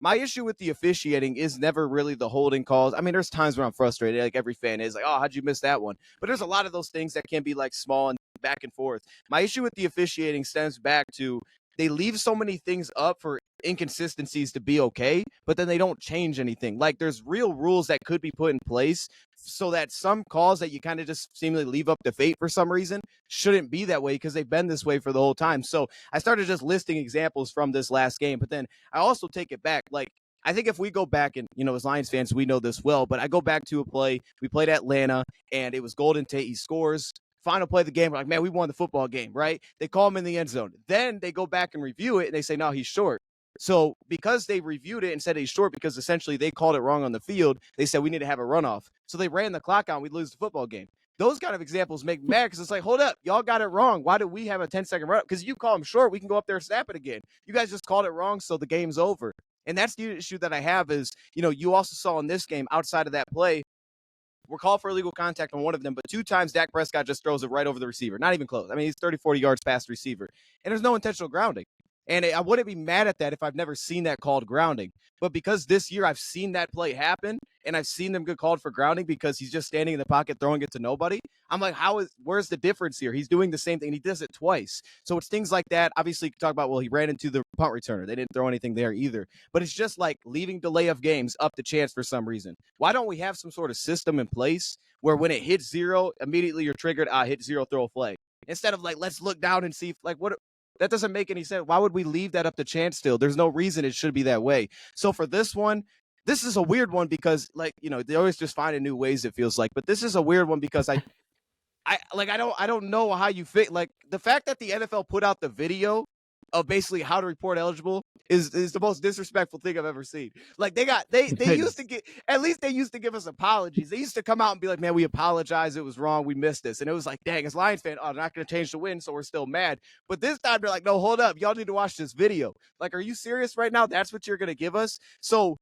my issue with the officiating is never really the holding calls. I mean, there's times where I'm frustrated, like every fan is like, oh, how'd you miss that one? But there's a lot of those things that can be like small and back and forth. My issue with the officiating stems back to they leave so many things up for inconsistencies to be okay, but then they don't change anything. Like there's real rules that could be put in place so that some calls that you kind of just seemingly leave up to fate for some reason shouldn't be that way because they've been this way for the whole time. So I started just listing examples from this last game, but then I also take it back. Like, I think if we go back and, as Lions fans, we know this well, but I go back to a play. We played Atlanta and it was Golden Tate. He scores. Final play of the game. We're like, man, we won the football game, right? They call him in the end zone. Then they go back and review it and they say, no, he's short. So because they reviewed it and said he's short because essentially they called it wrong on the field, they said we need to have a runoff. So they ran the clock out and we lose the football game. Those kind of examples make me mad because it's like, hold up, y'all got it wrong. Why do we have a 10-second run? Because you call him short, we can go up there and snap it again. You guys just called it wrong, so the game's over. And that's the issue that I have is, you also saw in this game outside of that play, we're called for illegal contact on one of them, but 2 times Dak Prescott just throws it right over the receiver. Not even close. I mean, he's 30, 40 yards past the receiver. And there's no intentional grounding. And I wouldn't be mad at that if I've never seen that called grounding. But because this year I've seen that play happen and I've seen them get called for grounding because he's just standing in the pocket throwing it to nobody, I'm like, where's the difference here? He's doing the same thing. He does it twice. So it's things like that. Obviously, you can talk about, well, he ran into the punt returner. They didn't throw anything there either. But it's just like leaving delay of games up to chance for some reason. Why don't we have some sort of system in place where when it hits 0, immediately you're triggered, hit 0, throw a flag. Instead of like, let's look down and see, what. That doesn't make any sense. Why would we leave that up to chance still? There's no reason it should be that way. So for this one, this is a weird one because, they always just find new ways, it feels like. But this is a weird one because I don't know how you fit. Like, the fact that the NFL put out the video of basically how to report eligible is the most disrespectful thing I've ever seen. Like they used to get, at least they used to give us apologies. They used to come out and be like, man, we apologize. It was wrong. We missed this. And it was like, dang, as Lions fan, they're not going to change the win. So we're still mad. But this time they're like, no, hold up. Y'all need to watch this video. Like, are you serious right now? That's what you're going to give us? So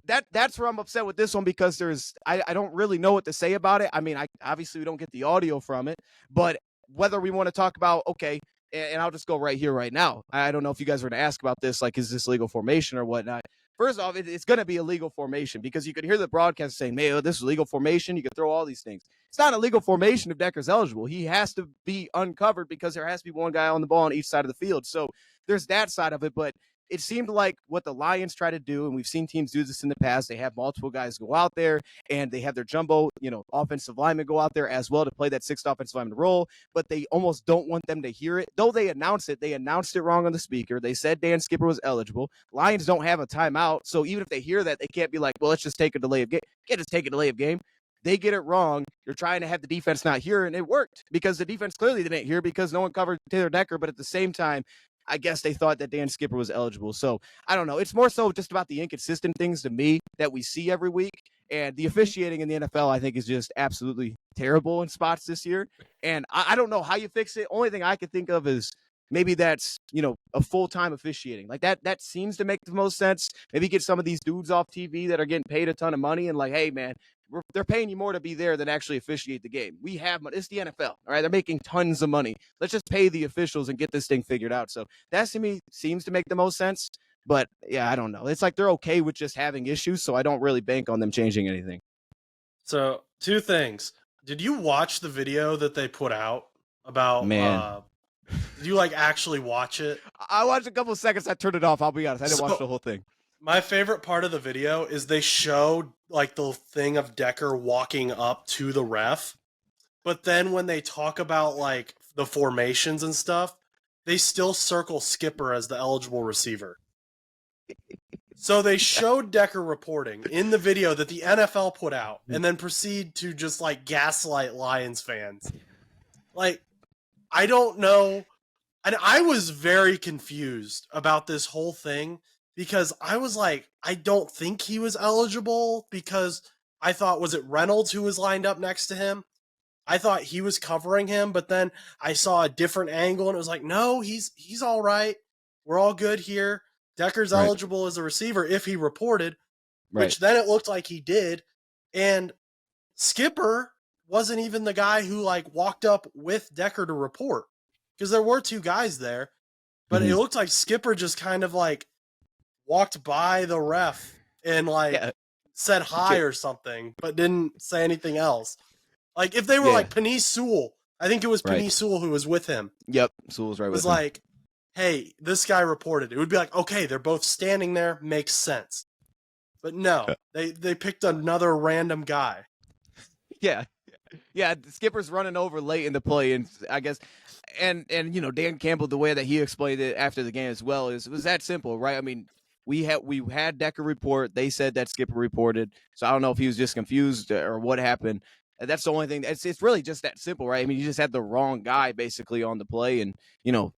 that's where I'm upset with this one because I don't really know what to say about it. I mean, obviously we don't get the audio from it, but whether we want to talk about, okay, and I'll just go right here, right now. I don't know if you guys were to ask about this, like, is this legal formation or whatnot? First off, it's going to be a legal formation because you could hear the broadcast saying, man, this is legal formation. You could throw all these things. It's not a legal formation if Decker's eligible. He has to be uncovered because there has to be one guy on the ball on each side of the field. So there's that side of it, but it seemed like what the Lions try to do, and we've seen teams do this in the past, they have multiple guys go out there, and they have their jumbo, offensive linemen go out there as well to play that 6th offensive lineman role, but they almost don't want them to hear it. Though they announced it wrong on the speaker. They said Dan Skipper was eligible. Lions don't have a timeout, so even if they hear that, they can't be like, well, let's just take a delay of game. Can't just take a delay of game. They get it wrong. You're trying to have the defense not hear, and it worked because the defense clearly didn't hear because no one covered Taylor Decker, but at the same time, I guess they thought that Dan Skipper was eligible. So I don't know. It's more so just about the inconsistent things to me that we see every week. And the officiating in the NFL, I think, is just absolutely terrible in spots this year. And I don't know how you fix it. Only thing I can think of is maybe that's, a full-time officiating. Like that seems to make the most sense. Maybe get some of these dudes off TV that are getting paid a ton of money and like, hey, man, they're paying you more to be there than actually officiate the game. We have money. It's the NFL, all right? They're making tons of money. Let's just pay the officials and get this thing figured out. So that to me seems to make the most sense. But yeah, I don't know. It's like they're okay with just having issues, so I don't really bank on them changing anything. So 2 things. Did you watch the video that they put out about? Did you actually watch it? I watched a couple of seconds. I turned it off. I'll be honest. I didn't watch the whole thing. My favorite part of the video is they showed the thing of Decker walking up to the ref. But then when they talk about the formations and stuff, they still circle Skipper as the eligible receiver. So they showed Decker reporting in the video that the NFL put out and then proceed to just gaslight Lions fans. I don't know. And I was very confused about this whole thing because I was like, I don't think he was eligible because I thought, was it Reynolds who was lined up next to him? I thought he was covering him, but then I saw a different angle and it was like, no, he's all right. We're all good here. Decker's eligible as a receiver if he reported, which then it looked like he did. And Skipper wasn't even the guy who walked up with Decker to report because there were 2 guys there, but it looked like Skipper just kind of walked by the ref and like Yeah. said hi or something, but didn't say anything else. Like if they were like Panay Sewell, I think it was Panay Sewell who was with him. Yep, Sewell's right Was with him. like, hey, this guy reported. It would be like, okay, they're both standing there, makes sense. But no, they picked another random guy. Yeah. Yeah, the skipper's running over late in the play, and I guess, and Dan Campbell, the way that he explained it after the game as well, it was that simple, right? I mean, we had Decker report. They said that skipper reported, so I don't know if he was just confused or what happened. That's the only thing. It's really just that simple, right? I mean, you just had the wrong guy basically on the play, and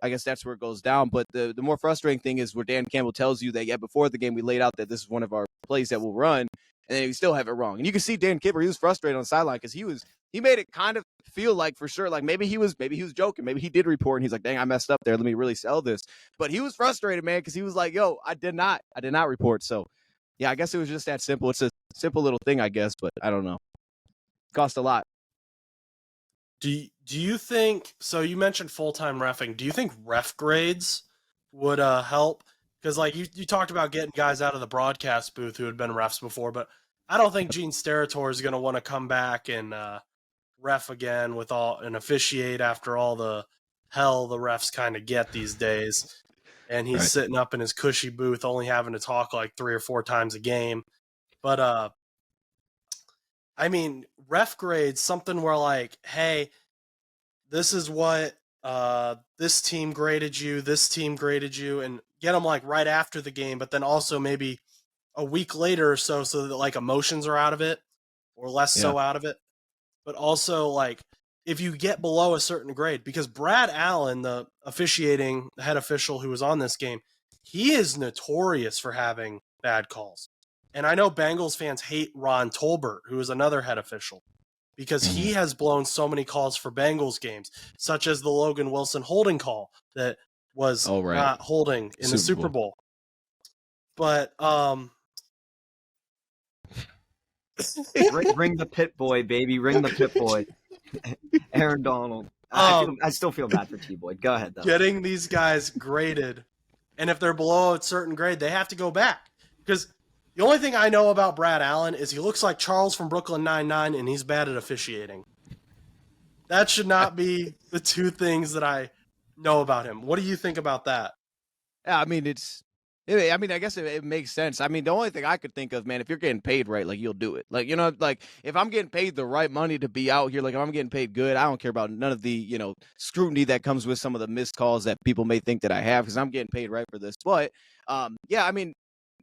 I guess that's where it goes down. But the more frustrating thing is where Dan Campbell tells you that before the game we laid out that this is one of our plays that we'll run, and then we still have it wrong. And you can see Dan Kipper, he was frustrated on the sideline because he made it kind of feel like for sure, like maybe he was joking. Maybe he did report and he's like, dang, I messed up there. Let me really sell this. But he was frustrated, man, because he was like, yo, I did not report. So yeah, I guess it was just that simple. It's a simple little thing, I guess, but I don't know. Cost a lot. Do you think, so you mentioned full-time reffing, do you think ref grades would help? Because like you talked about getting guys out of the broadcast booth who had been refs before, but I don't think Gene Steratore is going to want to come back and ref again and officiate after all the hell the refs kind of get these days. And he's sitting up in his cushy booth only having to talk like 3 or 4 times a game. But I mean, ref grades, something where like, hey, this is what this team graded you, and get them like right after the game, but then also maybe a week later or so that like emotions are out of it or less so out of it. But also like if you get below a certain grade, because Brad Allen, the head official who was on this game, he is notorious for having bad calls. And I know Bengals fans hate Ron Tolbert, who is another head official, because he has blown so many calls for Bengals games, such as the Logan Wilson holding call that was not holding in the Super Bowl. But Ring the pit boy, baby. Ring the pit boy. Aaron Donald. I still feel bad for T-Boyd. Go ahead, though. Getting these guys graded, and if they're below a certain grade, they have to go back. Because the only thing I know about Brad Allen is he looks like Charles from Brooklyn Nine-Nine, and he's bad at officiating. That should not be the two things that I know about him. What do you think about that? Yeah, I mean, I guess it makes sense. I mean, the only thing I could think of, man, if you're getting paid right, like you'll do it. Like, like if I'm getting paid the right money to be out here, like if I'm getting paid good, I don't care about none of the, scrutiny that comes with some of the missed calls that people may think that I have because I'm getting paid right for this. But yeah, I mean,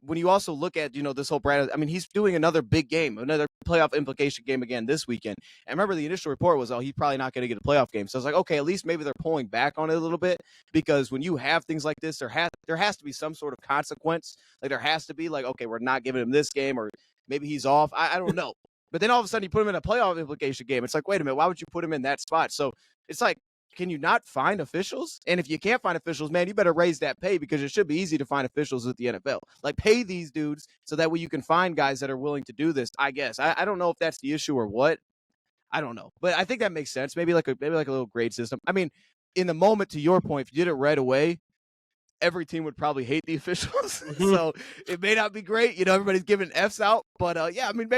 when you also look at, this whole Brad, I mean, he's doing another big game, another playoff implication game again this weekend. And remember, the initial report was, oh, he's probably not going to get a playoff game. So I was like, okay, at least maybe they're pulling back on it a little bit, because when you have things like this, there has to be some sort of consequence. Like there has to be like, okay, we're not giving him this game, or maybe he's off. I don't know. But then all of a sudden you put him in a playoff implication game. It's like, wait a minute, why would you put him in that spot? So it's like, can you not find officials? And if you can't find officials, man, you better raise that pay, because it should be easy to find officials with the NFL. Like pay these dudes so that way you can find guys that are willing to do this, I guess. I don't know if that's the issue or what. I don't know. But I think that makes sense. Maybe like a little grade system. I mean, in the moment, to your point, if you did it right away, every team would probably hate the officials. So it may not be great. Everybody's giving Fs out. But yeah, I mean,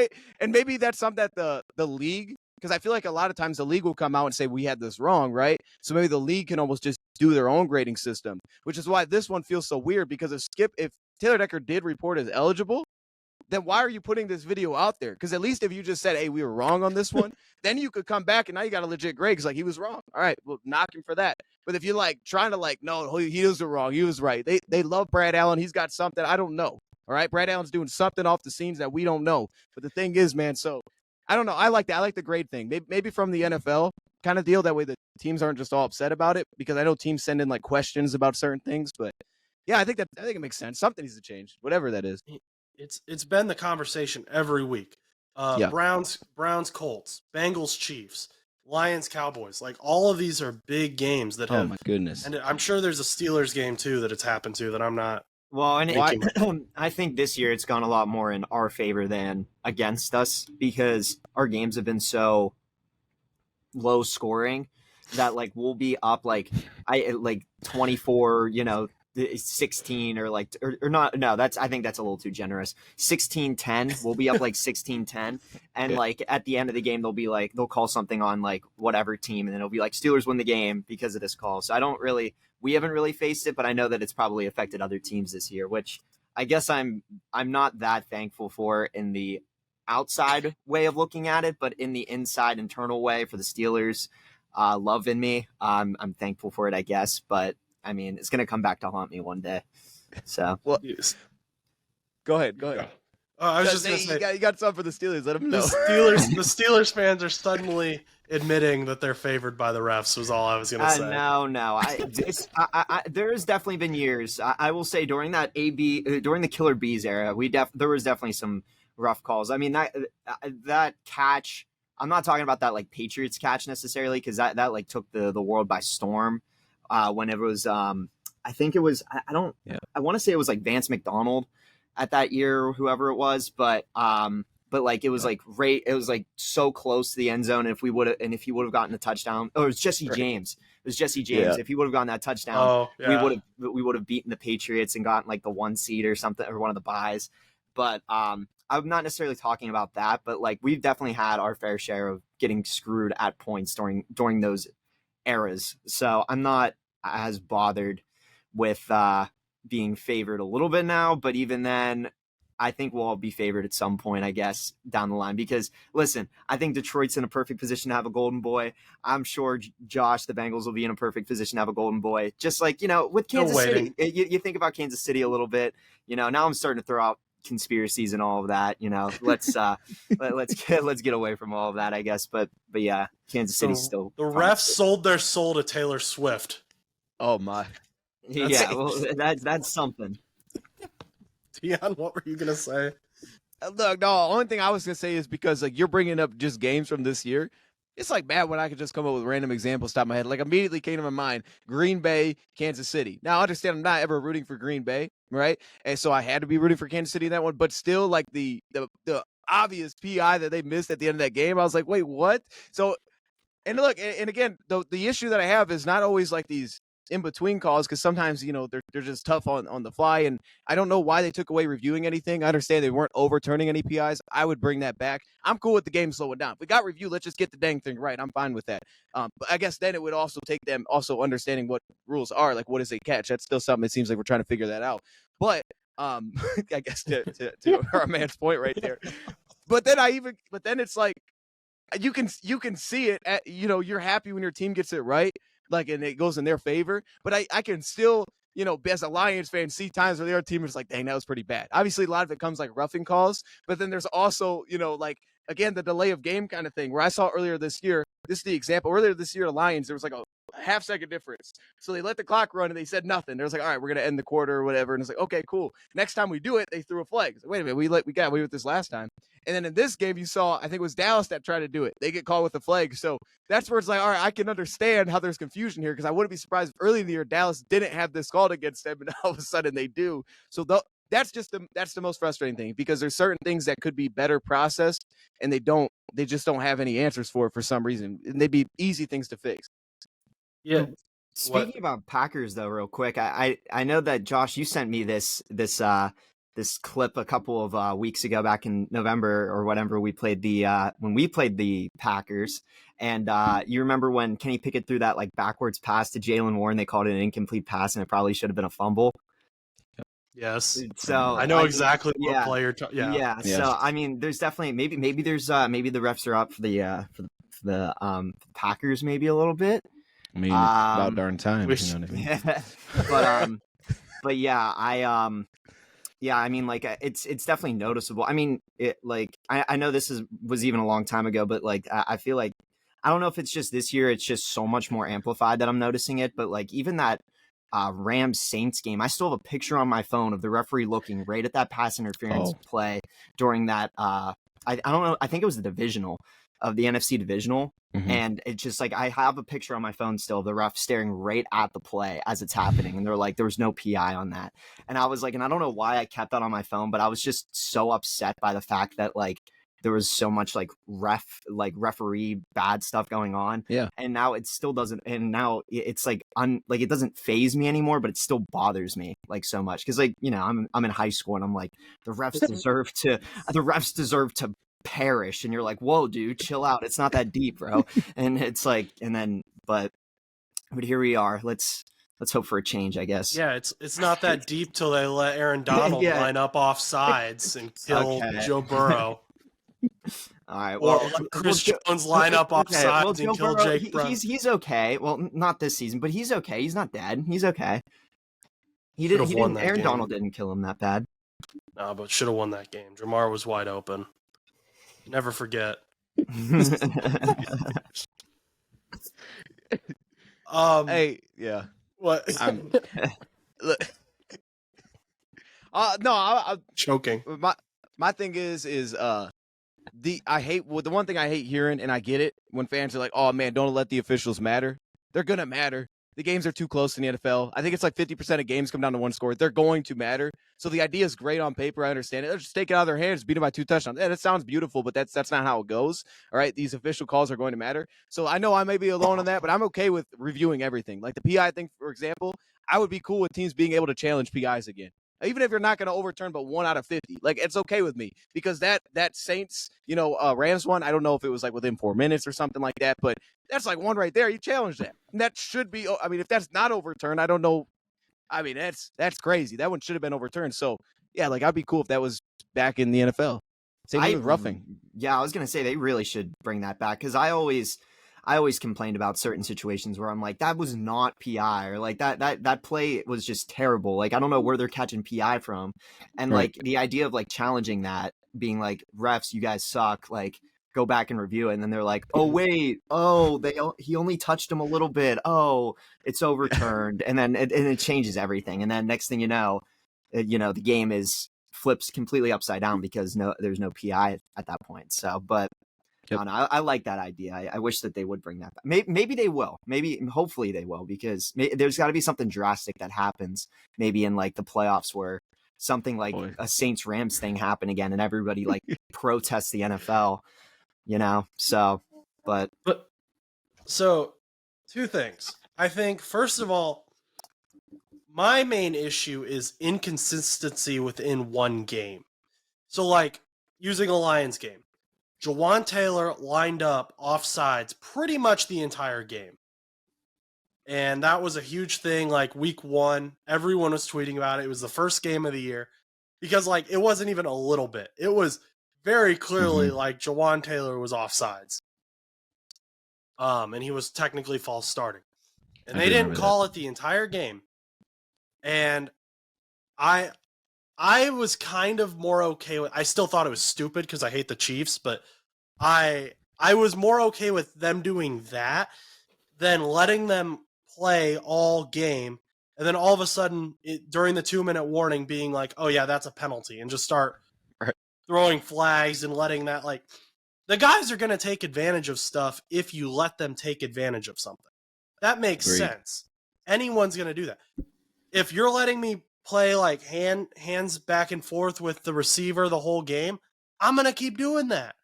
maybe that's something that the league, because I feel like a lot of times the league will come out and say, we had this wrong, right? So maybe the league can almost just do their own grading system, which is why this one feels so weird, because if Taylor Decker did report as eligible, then why are you putting this video out there? Because at least if you just said, hey, we were wrong on this one, then you could come back and now you got a legit grade because like he was wrong. All right, well, knock him for that. But if you're like trying to like, no, he was wrong, he was right. They love Brad Allen. He's got something I don't know. All right, Brad Allen's doing something off the scenes that we don't know. But the thing is, man, so I don't know. I like that. I like the grade thing. Maybe from the NFL kind of deal. That way the teams aren't just all upset about it, because I know teams send in like questions about certain things. But yeah, I think it makes sense. Something needs to change, whatever that is. It's been the conversation every week. Browns, Colts, Bengals, Chiefs, Lions, Cowboys. Like all of these are big games that have. Oh my goodness! And I'm sure there's a Steelers game too that it's happened to that I'm not. Well, and I think this year it's gone a lot more in our favor than against us, because our games have been so low scoring that like we'll be up like 24, 16 or like or not. No, I think that's a little too generous. 16-10. We'll be up like 16-10, and like at the end of the game, they'll call something on like whatever team, and then it'll be like Steelers win the game because of this call. So we haven't really faced it, but I know that it's probably affected other teams this year, which I guess I'm not that thankful for in the outside way of looking at it, but in the inside internal way for the Steelers. Love in me. I'm thankful for it, I guess, but I mean, it's going to come back to haunt me one day. So, well, go ahead. Yeah. I was just going to say, you got something for the Steelers. Let them know. The Steelers fans are suddenly admitting that they're favored by the refs. Was all I was going to say. No. There has definitely been years. I will say during that during the Killer Bees era, there was definitely some rough calls. I mean that catch. I'm not talking about that like Patriots catch necessarily, because that like took the world by storm. When it was, I think it was, I want to say it was like Vance McDonald at that year, or whoever it was, but like it was like it was like so close to the end zone. And if he would have gotten a touchdown, it was Jesse James. It was Jesse James. Yeah. If he would have gotten that touchdown, we would have beaten the Patriots and gotten like the 1 seed or something, or one of the buys. But I'm not necessarily talking about that, but like we've definitely had our fair share of getting screwed at points during those eras. So I'm not as bothered with being favored a little bit now, but even then, I think we'll all be favored at some point, I guess, down the line. Because listen, I think Detroit's in a perfect position to have a golden boy. I'm sure Josh, the Bengals, will be in a perfect position to have a golden boy. Just like, with Kansas City, you think about Kansas City a little bit. Now I'm starting to throw out conspiracies and all of that. Let's let's get away from all of that, I guess. But yeah, Kansas City's still. The refs sold their soul to Taylor Swift. Oh my. Yeah, well, that's something. Dion, what were you gonna say? Look, no. Only thing I was gonna say is because like you're bringing up just games from this year. It's like bad when I could just come up with random examples top of my head. Like immediately came to my mind, Green Bay, Kansas City. Now I understand I'm not ever rooting for Green Bay, right? And so I had to be rooting for Kansas City in that one. But still, like the obvious PI that they missed at the end of that game, I was like, wait, what? So, and look, and again, the issue that I have is not always like these in between calls, because sometimes they're just tough on the fly, and I don't know why they took away reviewing anything. I understand they weren't overturning any PIs. I would bring that back. I'm cool with the game slowing down. If we got review, let's just get the dang thing right. I'm fine with that. But I guess then it would also take them also understanding what rules are, like what is a catch. That's still something. It seems like we're trying to figure that out. But I guess to our man's point right there. But then it's like you can see it at, you're happy when your team gets it right. Like, and it goes in their favor, but I can still, as a Lions fan, see times where the other team is like, dang, that was pretty bad. Obviously, a lot of it comes like roughing calls, but then there's also, like, again, the delay of game kind of thing where I saw earlier this year, this is the example, earlier this year, the Lions, there was like a half-second difference. So they let the clock run and they said nothing. There was like, all right, we're going to end the quarter or whatever. And it's like, okay, cool. Next time we do it, they threw a flag. Like, wait a minute, we got away with this last time. And then in this game, you saw, I think it was Dallas that tried to do it. They get called with the flag. So that's where it's like, all right, I can understand how there's confusion here, because I wouldn't be surprised if early in the year Dallas didn't have this called against them, and all of a sudden they do. So that's the most frustrating thing, because there's certain things that could be better processed, and they just don't have any answers for some reason. And they'd be easy things to fix. Yeah. Speaking about Packers, though, real quick, I know that Josh, you sent me this clip a couple of weeks ago, back in November or whatever. When we played the Packers, and you remember when Kenny Pickett threw that like backwards pass to Jalen Warren? They called it an incomplete pass, and it probably should have been a fumble. Yes. So I know exactly what player. Yeah. So I mean, there's definitely maybe the refs are up for the Packers maybe a little bit. I mean, about darn time. You know what I mean? but yeah, I mean, like it's definitely noticeable. I mean, I know this was even a long time ago, but like I feel like, I don't know if it's just this year, it's just so much more amplified that I'm noticing it. But like even that Rams Saints game, I still have a picture on my phone of the referee looking right at that pass interference play during that. I don't know. I think it was the divisional of the NFC divisional. Mm-hmm. And it's just like, I have a picture on my phone still of the ref staring right at the play as it's happening. And they're like, there was no PI on that. And I was like, and I don't know why I kept that on my phone, but I was just so upset by the fact that like there was so much like referee bad stuff going on. Yeah. And now it still doesn't. And now it's like like it doesn't phase me anymore, but it still bothers me like so much because like I'm in high school and I'm like the refs deserve to perish, and you're like, whoa, dude, chill out. It's not that deep, bro. And it's like, and then but here we are. Let's hope for a change, I guess. Yeah, it's not that deep till they let Aaron Donald line up off sides and kill Joe Burrow. All right. Or let Chris Jones line up off sides and kill Burrow, Jake Brown. He's okay. Well, not this season, but he's okay. He's not dead. He's okay. Aaron Donald didn't kill him that bad. No, but should have won that game. Jamar was wide open. Never forget. Hey, yeah. What? Look. No, I'm choking. My thing is the one thing I hate hearing, and I get it when fans are like, "Oh man, don't let the officials matter." They're gonna matter. The games are too close in the NFL. I think it's like 50% of games come down to one score. They're going to matter. So the idea is great on paper. I understand it. They'll just take it out of their hands, beat them by 2 touchdowns. Yeah, that sounds beautiful, but that's not how it goes. All right, these official calls are going to matter. So I know I may be alone on that, but I'm okay with reviewing everything. Like the PI thing, for example, I would be cool with teams being able to challenge PIs again. Even if you're not going to overturn but 1 out of 50, like it's okay with me because that Saints, Rams one, I don't know if it was like within 4 minutes or something like that, but that's like one right there. You challenge that. And that should be, I mean, if that's not overturned, I don't know. I mean, that's crazy. That one should have been overturned. So yeah, like I'd be cool if that was back in the NFL. Same with roughing. Yeah, I was going to say they really should bring that back because I always complained about certain situations where I'm like, that was not PI, or like that play was just terrible. Like, I don't know where they're catching PI from. And like the idea of like challenging that, being like, refs, you guys suck, like go back and review it. And then they're like, oh wait, he only touched him a little bit. Oh, it's overturned. And then it changes everything. And then next thing you know, the game flips completely upside down because there's no PI at that point. So, but I like that idea. I wish that they would bring that back. Maybe they will. Hopefully they will, because there's got to be something drastic that happens. Maybe in like the playoffs where something like a Saints Rams thing happen again, and everybody like protests the NFL. So, so 2 things. I think first of all, my main issue is inconsistency within one game. So like using a Lions game. Jawan Taylor lined up offsides pretty much the entire game. And that was a huge thing, like week 1. Everyone was tweeting about it. It was the first game of the year. Because like it wasn't even a little bit. It was very clearly like Jawan Taylor was offsides. And he was technically false starting. And they didn't call it the entire game. And I was kind of more okay with. I still thought it was stupid because I hate the Chiefs, but I was more okay with them doing that than letting them play all game, and then all of a sudden during the 2-minute warning being like, "Oh yeah, that's a penalty," and just start throwing flags and letting that like the guys are going to take advantage of stuff if you let them take advantage of something. That makes sense. Anyone's going to do that. If you're letting me play like hands back and forth with the receiver the whole game, I'm going to keep doing that.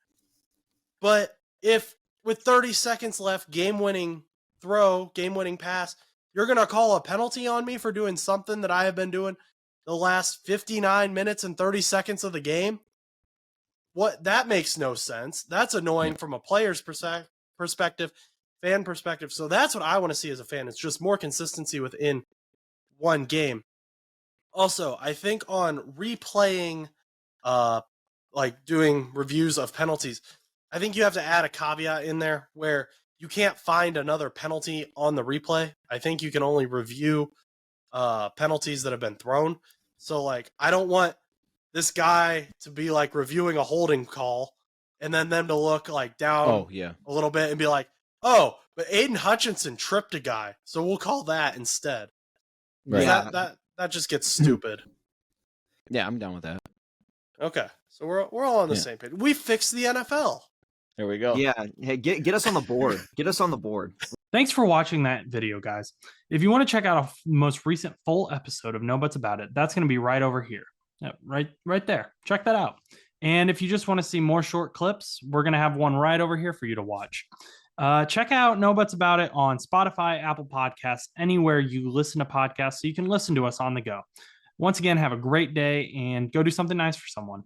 But if with 30 seconds left, game-winning throw, game-winning pass, you're going to call a penalty on me for doing something that I have been doing the last 59 minutes and 30 seconds of the game? That makes no sense. That's annoying from a player's perspective, fan perspective. So that's what I want to see as a fan. It's just more consistency within one game. Also, I think on replaying, like doing reviews of penalties, I think you have to add a caveat in there where you can't find another penalty on the replay. I think you can only review penalties that have been thrown. So, like, I don't want this guy to be, like, reviewing a holding call and then them to look, like, down a little bit and be like, oh, but Aiden Hutchinson tripped a guy, so we'll call that instead. Right. Yeah. That just gets stupid. Yeah, I'm down with that. Okay, so we're all on the same page. We fixed the NFL. There we go. Yeah, hey, get us on the board. Get us on the board. Thanks for watching that video, guys. If you want to check out a most recent full episode of No Buts About It, that's going to be right over here. Yeah, right there. Check that out. And if you just want to see more short clips, we're going to have one right over here for you to watch. Check out No Buts About It on Spotify, Apple Podcasts, anywhere you listen to podcasts, so you can listen to us on the go. Once again, have a great day and go do something nice for someone.